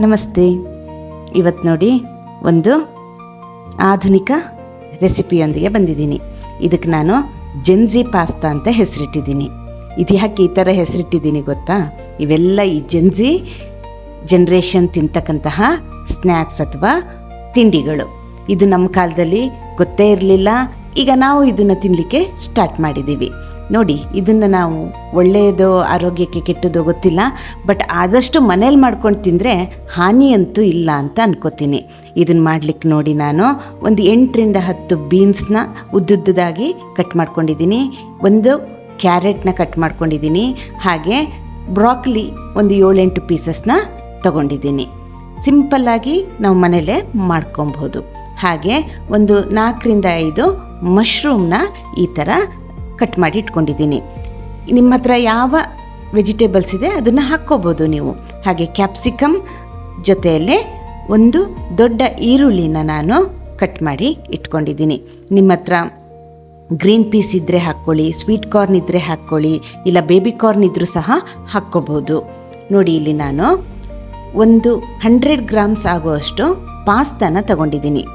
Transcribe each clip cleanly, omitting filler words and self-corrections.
ನಮಸ್ತೆ. ಇವತ್ತು ನೋಡಿ ಒಂದು ಆಧುನಿಕ ರೆಸಿಪಿಯೊಂದಿಗೆ ಬಂದಿದ್ದೀನಿ. ಇದಕ್ಕೆ ನಾನು ಜೆನ್ಜಿ ಪಾಸ್ತಾ ಅಂತ ಹೆಸರಿಟ್ಟಿದ್ದೀನಿ. ಇದು ಯಾಕೆ ಈ ಥರ ಹೆಸರಿಟ್ಟಿದ್ದೀನಿ ಗೊತ್ತಾ? ಇವೆಲ್ಲ ಈ ಜೆನ್ಜಿ ಜನ್ರೇಷನ್ ತಿಂತಕ್ಕಂತಹ ಸ್ನ್ಯಾಕ್ಸ್ ಅಥವಾ ತಿಂಡಿಗಳು. ಇದು ನಮ್ಮ ಕಾಲದಲ್ಲಿ ಗೊತ್ತೇ ಇರಲಿಲ್ಲ. ಈಗ ನಾವು ಇದನ್ನು ತಿನ್ನಲಿಕ್ಕೆ ಸ್ಟಾರ್ಟ್ ಮಾಡಿದ್ದೀವಿ. ನೋಡಿ, ಇದನ್ನು ನಾವು ಒಳ್ಳೆಯದೋ ಆರೋಗ್ಯಕ್ಕೆ ಕೆಟ್ಟದೋ ಗೊತ್ತಿಲ್ಲ, ಬಟ್ ಆದಷ್ಟು ಮನೇಲಿ ಮಾಡ್ಕೊಂಡು ತಿಂದರೆ ಹಾನಿ ಅಂತೂ ಇಲ್ಲ ಅಂತ ಅನ್ಕೋತೀನಿ. ಇದನ್ನು ಮಾಡಲಿಕ್ಕೆ ನೋಡಿ ನಾನು ಒಂದು 8ರಿಂದ 10 ಬೀನ್ಸ್ನ ಉದ್ದುದ್ದಾಗಿ ಕಟ್ ಮಾಡ್ಕೊಂಡಿದ್ದೀನಿ, ಒಂದು ಕ್ಯಾರೆಟ್ನ ಕಟ್ ಮಾಡ್ಕೊಂಡಿದ್ದೀನಿ, ಹಾಗೆ ಬ್ರಾಕ್ಲಿ ಒಂದು 7-8 ಪೀಸಸ್ನ ತಗೊಂಡಿದ್ದೀನಿ. ಸಿಂಪಲ್ಲಾಗಿ ನಾವು ಮನೇಲೇ ಮಾಡ್ಕೊಬಹುದು. ಹಾಗೆ ಒಂದು 4ರಿಂದ 5 ಮಶ್ರೂಮ್ನ ಈ ಥರ ಕಟ್ ಮಾಡಿ ಇಟ್ಕೊಂಡಿದ್ದೀನಿ. ನಿಮ್ಮ ಹತ್ರ ಯಾವ ವೆಜಿಟೇಬಲ್ಸ್ ಇದೆ ಅದನ್ನು ಹಾಕ್ಕೋಬೋದು ನೀವು. ಹಾಗೆ ಕ್ಯಾಪ್ಸಿಕಮ್ ಜೊತೆಯಲ್ಲೇ ಒಂದು ದೊಡ್ಡ ಈರುಳ್ಳಿನ ನಾನು ಕಟ್ ಮಾಡಿ ಇಟ್ಕೊಂಡಿದ್ದೀನಿ. ನಿಮ್ಮ ಹತ್ರ ಗ್ರೀನ್ ಪೀಸ್ ಇದ್ದರೆ ಹಾಕ್ಕೊಳ್ಳಿ, ಸ್ವೀಟ್ ಕಾರ್ನ್ ಇದ್ದರೆ ಹಾಕ್ಕೊಳ್ಳಿ, ಇಲ್ಲ ಬೇಬಿ ಕಾರ್ನ್ ಇದ್ದರೂ ಸಹ ಹಾಕ್ಕೋಬೋದು. ನೋಡಿ, ಇಲ್ಲಿ ನಾನು ಒಂದು 100 ಗ್ರಾಮ್ಸ್ ಆಗುವಷ್ಟು ಪಾಸ್ತಾನ ತಗೊಂಡಿದ್ದೀನಿ.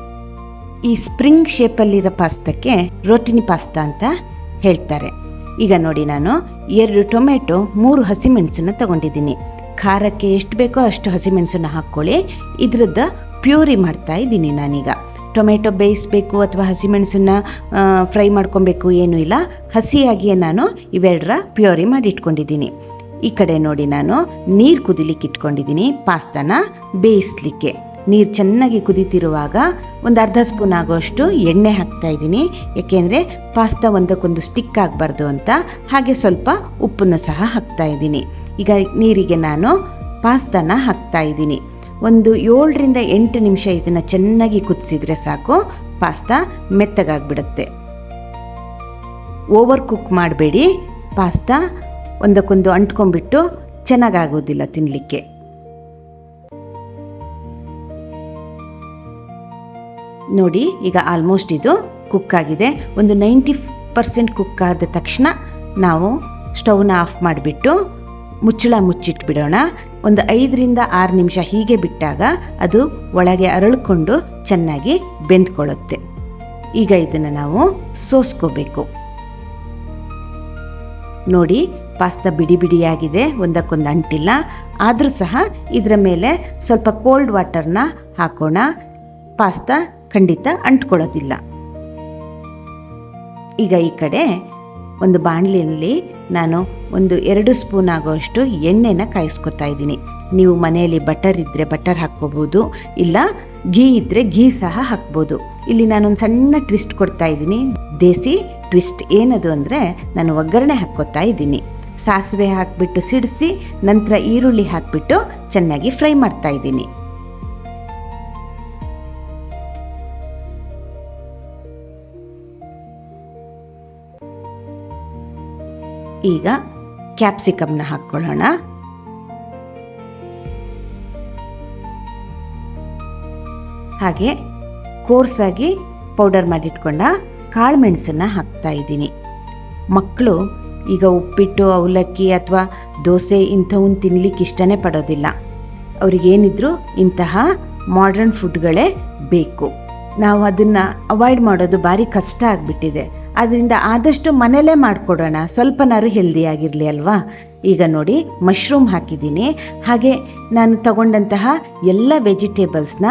ಈ ಸ್ಪ್ರಿಂಗ್ ಶೇಪಲ್ಲಿರೋ ಪಾಸ್ತಾಕ್ಕೆ ರೋಟಿನಿ ಪಾಸ್ತಾ ಅಂತ ಹೇಳ್ತಾರೆ. ಈಗ ನೋಡಿ, ನಾನು 2 ಟೊಮೆಟೊ, 3 ಹಸಿಮೆಣಸನ್ನು ತಗೊಂಡಿದ್ದೀನಿ. ಖಾರಕ್ಕೆ ಎಷ್ಟು ಬೇಕೋ ಅಷ್ಟು ಹಸಿಮೆಣಸನ್ನು ಹಾಕ್ಕೊಳ್ಳಿ. ಇದ್ರದ್ದು ಪ್ಯೂರಿ ಮಾಡ್ತಾ ಇದ್ದೀನಿ ನಾನೀಗ. ಟೊಮೆಟೊ ಬೇಯಿಸಬೇಕು ಅಥವಾ ಹಸಿಮೆಣಸನ್ನು ಫ್ರೈ ಮಾಡ್ಕೊಬೇಕು ಏನೂ ಇಲ್ಲ, ಹಸಿಯಾಗಿಯೇ ನಾನು ಇವೆರಡರ ಪ್ಯೂರಿ ಮಾಡಿ ಇಟ್ಕೊಂಡಿದ್ದೀನಿ. ಈ ಕಡೆ ನೋಡಿ, ನಾನು ನೀರು ಕುದಿಲಿಕ್ಕೆ ಇಟ್ಕೊಂಡಿದ್ದೀನಿ ಪಾಸ್ತಾನ ಬೇಯಿಸ್ಲಿಕ್ಕೆ. ನೀರು ಚೆನ್ನಾಗಿ ಕುದೀತಿರುವಾಗ ಒಂದು ಅರ್ಧ ಸ್ಪೂನ್ ಆಗೋಷ್ಟು ಎಣ್ಣೆ ಹಾಕ್ತಾಯಿದ್ದೀನಿ, ಏಕೆಂದರೆ ಪಾಸ್ತಾ ಒಂದಕ್ಕೊಂದು ಸ್ಟಿಕ್ ಆಗಬಾರ್ದು ಅಂತ. ಹಾಗೆ ಸ್ವಲ್ಪ ಉಪ್ಪನ್ನು ಸಹ ಹಾಕ್ತಾಯಿದ್ದೀನಿ. ಈಗ ನೀರಿಗೆ ನಾನು ಪಾಸ್ತಾನ ಹಾಕ್ತಾಯಿದ್ದೀನಿ. ಒಂದು 7ರಿಂದ 8 ನಿಮಿಷ ಇದನ್ನು ಚೆನ್ನಾಗಿ ಕುದಿಸಿದ್ರೆ ಸಾಕು, ಪಾಸ್ತಾ ಮೆತ್ತಗಾಗ್ಬಿಡುತ್ತೆ. ಓವರ್ ಕುಕ್ ಮಾಡಬೇಡಿ, ಪಾಸ್ತಾ ಒಂದಕ್ಕೊಂದು ಅಂಟ್ಕೊಂಡ್ಬಿಟ್ಟು ಚೆನ್ನಾಗಾಗೋದಿಲ್ಲ ತಿನ್ನಲಿಕ್ಕೆ. ನೋಡಿ, ಈಗ ಆಲ್ಮೋಸ್ಟ್ ಇದು ಕುಕ್ ಆಗಿದೆ. ಒಂದು 90% ಕುಕ್ ಆದ ತಕ್ಷಣ ನಾವು ಸ್ಟವ್ನ ಆಫ್ ಮಾಡಿಬಿಟ್ಟು ಮುಚ್ಚಳ ಮುಚ್ಚಿಟ್ಬಿಡೋಣ. ಒಂದು 5ರಿಂದ 6 ನಿಮಿಷ ಹೀಗೆ ಬಿಟ್ಟಾಗ ಅದು ಒಳಗೆ ಅರಳಿಕೊಂಡು ಚೆನ್ನಾಗಿ ಬೆಂದ್ಕೊಳ್ಳುತ್ತೆ. ಈಗ ಇದನ್ನು ನಾವು ಸೋಸ್ಕೋಬೇಕು. ನೋಡಿ, ಪಾಸ್ತಾ ಬಿಡಿ ಬಿಡಿಯಾಗಿದೆ, ಒಂದಕ್ಕೊಂದು ಅಂಟಿಲ್ಲ. ಆದರೂ ಸಹ ಇದರ ಮೇಲೆ ಸ್ವಲ್ಪ ಕೋಲ್ಡ್ ವಾಟರ್ನ ಹಾಕೋಣ. ಪಾಸ್ತಾ ಖಂಡಿತ ಅಂಟ್ಕೊಳ್ಳೋದಿಲ್ಲ. ಈಗ ಈ ಕಡೆ ಒಂದು ಬಾಣಲಿಯಲ್ಲಿ ನಾನು ಒಂದು 2 ಸ್ಪೂನ್ ಆಗೋಷ್ಟು ಎಣ್ಣೆನ ಕಾಯಿಸ್ಕೊತಾ ಇದ್ದೀನಿ. ನೀವು ಮನೆಯಲ್ಲಿ ಬಟರ್ ಇದ್ದರೆ ಬಟರ್ ಹಾಕ್ಕೋಬೋದು, ಇಲ್ಲ ಘೀ ಇದ್ದರೆ ಘೀ ಸಹ ಹಾಕ್ಬೋದು. ಇಲ್ಲಿ ನಾನೊಂದು ಸಣ್ಣ ಟ್ವಿಸ್ಟ್ ಕೊಡ್ತಾ ಇದ್ದೀನಿ, ದೇಸಿ ಟ್ವಿಸ್ಟ್. ಏನದು ಅಂದರೆ, ನಾನು ಒಗ್ಗರಣೆ ಹಾಕ್ಕೋತಾ ಇದ್ದೀನಿ. ಸಾಸಿವೆ ಹಾಕಿಬಿಟ್ಟು ಸಿಡಿಸಿ ನಂತರ ಈರುಳ್ಳಿ ಹಾಕಿಬಿಟ್ಟು ಚೆನ್ನಾಗಿ ಫ್ರೈ ಮಾಡ್ತಾ ಇದ್ದೀನಿ. ಈಗ ಕ್ಯಾಪ್ಸಿಕಮ್ನ ಹಾಕ್ಕೊಳ್ಳೋಣ. ಹಾಗೆ ಕೋರ್ಸಾಗಿ ಪೌಡರ್ ಮಾಡಿಟ್ಕೊಂಡ ಕಾಳು ಮೆಣಸನ್ನು ಹಾಕ್ತಾ ಇದ್ದೀನಿ. ಮಕ್ಕಳು ಈಗ ಉಪ್ಪಿಟ್ಟು, ಅವಲಕ್ಕಿ ಅಥವಾ ದೋಸೆ ಇಂಥವನ್ನ ತಿನ್ನಲಿಕ್ಕೆ ಇಷ್ಟನೇ ಪಡೋದಿಲ್ಲ. ಅವ್ರಿಗೇನಿದ್ರು ಇಂತಹ ಮಾಡ್ರನ್ ಫುಡ್ಗಳೇ ಬೇಕು. ನಾವು ಅದನ್ನು ಅವಾಯ್ಡ್ ಮಾಡೋದು ಭಾರಿ ಕಷ್ಟ ಆಗಿಬಿಟ್ಟಿದೆ. ಅದರಿಂದ ಆದಷ್ಟು ಮನೇಲೇ ಮಾಡಿಕೊಡೋಣ, ಸ್ವಲ್ಪನಾರು ಹೆಲ್ದಿಯಾಗಿರಲಿ ಅಲ್ವಾ. ಈಗ ನೋಡಿ, ಮಶ್ರೂಮ್ ಹಾಕಿದ್ದೀನಿ. ಹಾಗೆ ನಾನು ತಗೊಂಡಂತಹ ಎಲ್ಲ ವೆಜಿಟೇಬಲ್ಸ್ನ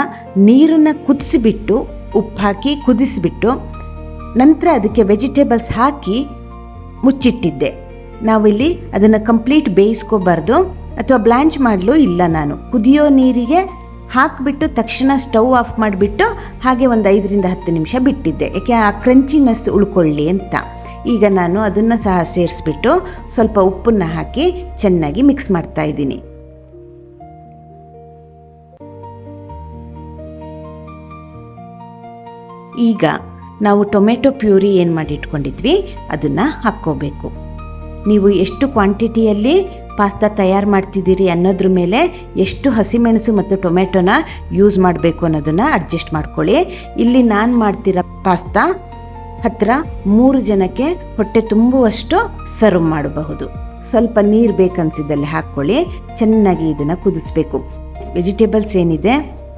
ನೀರನ್ನು ಕುದಿಸಿಬಿಟ್ಟು ಉಪ್ಪು ಹಾಕಿ ಕುದಿಸಿಬಿಟ್ಟು ನಂತರ ಅದಕ್ಕೆ ವೆಜಿಟೇಬಲ್ಸ್ ಹಾಕಿ ಮುಚ್ಚಿಟ್ಟಿದ್ದೆ. ನಾವಿಲ್ಲಿ ಅದನ್ನು ಕಂಪ್ಲೀಟ್ ಬೇಯಿಸ್ಕೋಬಾರ್ದು ಅಥವಾ ಬ್ಲ್ಯಾಂಚ್ ಮಾಡಲು ಇಲ್ಲ. ನಾನು ಕುದಿಯೋ ನೀರಿಗೆ ಹಾಕಿಬಿಟ್ಟು ತಕ್ಷಣ ಸ್ಟವ್ ಆಫ್ ಮಾಡಿಬಿಟ್ಟು ಹಾಗೆ ಒಂದು 5ರಿಂದ 10 ನಿಮಿಷ ಬಿಟ್ಟಿದ್ದೆ, ಏಕೆ ಆ ಕ್ರಂಚಿನೆಸ್ ಉಳ್ಕೊಳ್ಳಿ ಅಂತ. ಈಗ ನಾನು ಅದನ್ನು ಸಹ ಸೇರಿಸ್ಬಿಟ್ಟು ಸ್ವಲ್ಪ ಉಪ್ಪನ್ನು ಹಾಕಿ ಚೆನ್ನಾಗಿ ಮಿಕ್ಸ್ ಮಾಡ್ತಾ ಇದ್ದೀನಿ. ಈಗ ನಾವು ಟೊಮೆಟೊ ಪ್ಯೂರಿ ಏನು ಮಾಡಿ ಇಟ್ಕೊಂಡಿದ್ವಿ ಅದನ್ನು ಹಾಕ್ಕೋಬೇಕು. ನೀವು ಎಷ್ಟು ಕ್ವಾಂಟಿಟಿಯಲ್ಲಿ ಪಾಸ್ತಾ ತಯಾರು ಮಾಡ್ತಿದ್ದೀರಿ ಅನ್ನೋದ್ರ ಮೇಲೆ ಎಷ್ಟು ಹಸಿಮೆಣಸು ಮತ್ತು ಟೊಮೆಟೊನ ಯೂಸ್ ಮಾಡಬೇಕು ಅನ್ನೋದನ್ನು ಅಡ್ಜಸ್ಟ್ ಮಾಡ್ಕೊಳ್ಳಿ. ಇಲ್ಲಿ ನಾನು ಮಾಡ್ತಿರೋ ಪಾಸ್ತಾ ಹತ್ತಿರ 3 ಜನಕ್ಕೆ ಹೊಟ್ಟೆ ತುಂಬುವಷ್ಟು ಸರ್ವ್ ಮಾಡಬಹುದು. ಸ್ವಲ್ಪ ನೀರು ಬೇಕನ್ಸಿದ್ದಲ್ಲಿ ಹಾಕ್ಕೊಳ್ಳಿ. ಚೆನ್ನಾಗಿ ಇದನ್ನು ಕುದಿಸ್ಬೇಕು. ವೆಜಿಟೇಬಲ್ಸ್ ಏನಿದೆ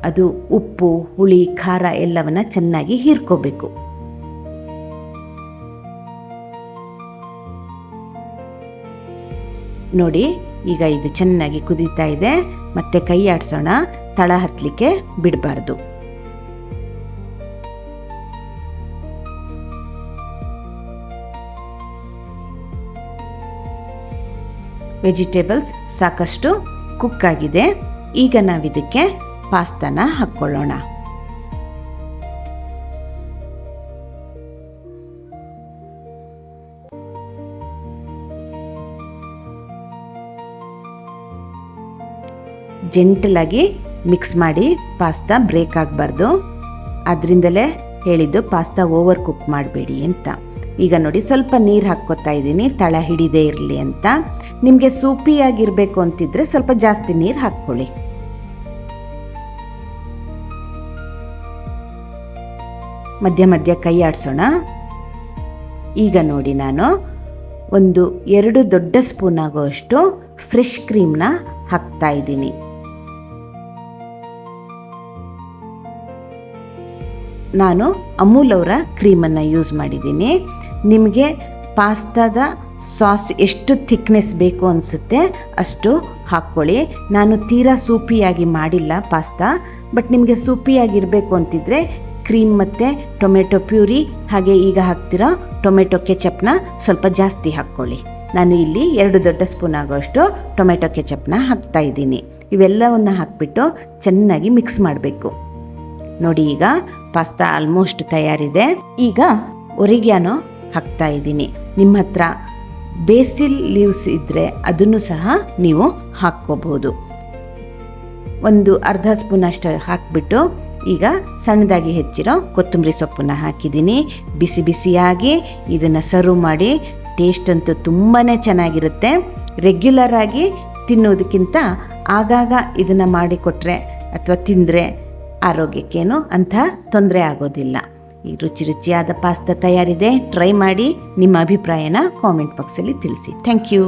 ಅದು ಉಪ್ಪು, ಹುಳಿ, ಖಾರ ಎಲ್ಲವನ್ನು ಚೆನ್ನಾಗಿ ಹೀರ್ಕೋಬೇಕು. ನೋಡಿ, ಈಗ ಇದು ಚೆನ್ನಾಗಿ ಕುದೀತಾ ಇದೆ. ಮತ್ತೆ ಕೈ ಆಡಿಸೋಣ, ತಳ ಹತ್ತಲಿಕ್ಕೆ ಬಿಡಬಾರ್ದು. ವೆಜಿಟೇಬಲ್ಸ್ ಸಾಕಷ್ಟು ಕುಕ್ ಆಗಿದೆ. ಈಗ ನಾವಿದಕ್ಕೆ ಪಾಸ್ತಾನ ಹಾಕ್ಕೊಳ್ಳೋಣ. ಜೆಂಟಲಾಗಿ ಮಿಕ್ಸ್ ಮಾಡಿ, ಪಾಸ್ತಾ ಬ್ರೇಕ್ ಆಗಬಾರ್ದು. ಅದರಿಂದಲೇ ಹೇಳಿದ್ದು ಪಾಸ್ತಾ ಓವರ್ ಕುಕ್ ಮಾಡಬೇಡಿ ಅಂತ. ಈಗ ನೋಡಿ, ಸ್ವಲ್ಪ ನೀರು ಹಾಕ್ಕೊತಾ ಇದ್ದೀನಿ ತಳ ಹಿಡಿದೇ ಇರಲಿ ಅಂತ. ನಿಮಗೆ ಸೂಪಿಯಾಗಿರಬೇಕು ಅಂತಿದ್ರೆ ಸ್ವಲ್ಪ ಜಾಸ್ತಿ ನೀರು ಹಾಕ್ಕೊಳ್ಳಿ. ಮಧ್ಯ ಮಧ್ಯ ಕೈ ಆಡಿಸೋಣ. ಈಗ ನೋಡಿ, ನಾನು 2 ದೊಡ್ಡ ಸ್ಪೂನ್ ಆಗೋಷ್ಟು ಫ್ರೆಶ್ ಕ್ರೀಮ್ನ ಹಾಕ್ತಾ ಇದ್ದೀನಿ. ನಾನು ಅಮೂಲ್ ಅವರ ಕ್ರೀಮನ್ನು ಯೂಸ್ ಮಾಡಿದ್ದೀನಿ. ನಿಮಗೆ ಪಾಸ್ತಾದ ಸಾಸ್ ಎಷ್ಟು ಥಿಕ್ನೆಸ್ ಬೇಕು ಅನಿಸುತ್ತೆ ಅಷ್ಟು ಹಾಕ್ಕೊಳ್ಳಿ. ನಾನು ತೀರಾ ಸೂಪಿಯಾಗಿ ಮಾಡಿಲ್ಲ ಪಾಸ್ತಾ, ಬಟ್ ನಿಮಗೆ ಸೂಪಿಯಾಗಿರಬೇಕು ಅಂತಿದ್ರೆ ಕ್ರೀಮ್ ಮತ್ತು ಟೊಮೆಟೊ ಪ್ಯೂರಿ ಹಾಗೆ ಈಗ ಹಾಕ್ತಿರೋ ಟೊಮೆಟೊ ಕೆಚಪ್ನ ಸ್ವಲ್ಪ ಜಾಸ್ತಿ ಹಾಕ್ಕೊಳ್ಳಿ. ನಾನು ಇಲ್ಲಿ 2 ದೊಡ್ಡ ಸ್ಪೂನ್ ಆಗೋಷ್ಟು ಟೊಮೆಟೊ ಕೆಚಪ್ನ ಹಾಕ್ತಾ ಇದ್ದೀನಿ. ಇವೆಲ್ಲವನ್ನು ಹಾಕ್ಬಿಟ್ಟು ಚೆನ್ನಾಗಿ ಮಿಕ್ಸ್ ಮಾಡಬೇಕು. ನೋಡಿ, ಈಗ ಪಾಸ್ತಾ ಆಲ್ಮೋಸ್ಟ್ ತಯಾರಿದೆ. ಈಗ ಒರಿಗ್ಯಾನೋ ಹಾಕ್ತಾ ಇದ್ದೀನಿ. ನಿಮ್ಮ ಹತ್ರ ಬೇಸಿಲ್ ಲೀವ್ಸ್ ಇದ್ದರೆ ಅದನ್ನು ಸಹ ನೀವು ಹಾಕ್ಕೋಬಹುದು. ಅರ್ಧ ಸ್ಪೂನ್ ಅಷ್ಟು ಹಾಕಿಬಿಟ್ಟು ಈಗ ಸಣ್ಣದಾಗಿ ಹೆಚ್ಚಿರೋ ಕೊತ್ತಂಬರಿ ಸೊಪ್ಪನ್ನು ಹಾಕಿದ್ದೀನಿ. ಬಿಸಿ ಬಿಸಿಯಾಗಿ ಇದನ್ನು ಸರ್ವ್ ಮಾಡಿ. ಟೇಸ್ಟ್ ಅಂತೂ ತುಂಬಾ ಚೆನ್ನಾಗಿರುತ್ತೆ. ರೆಗ್ಯುಲರ್ ಆಗಿ ತಿನ್ನೋದಕ್ಕಿಂತ ಆಗಾಗ ಇದನ್ನು ಮಾಡಿಕೊಟ್ರೆ ಅಥವಾ ತಿಂದರೆ ಆರೋಗ್ಯಕ್ಕೇನು ಅಂಥ ತೊಂದರೆ ಆಗೋದಿಲ್ಲ. ಈ ರುಚಿಯಾದ ಪಾಸ್ತಾ ತಯಾರಿದೆ. ಟ್ರೈ ಮಾಡಿ. ನಿಮ್ಮ ಅಭಿಪ್ರಾಯನ ಕಾಮೆಂಟ್ ಬಾಕ್ಸಲ್ಲಿ ತಿಳಿಸಿ. Thank you.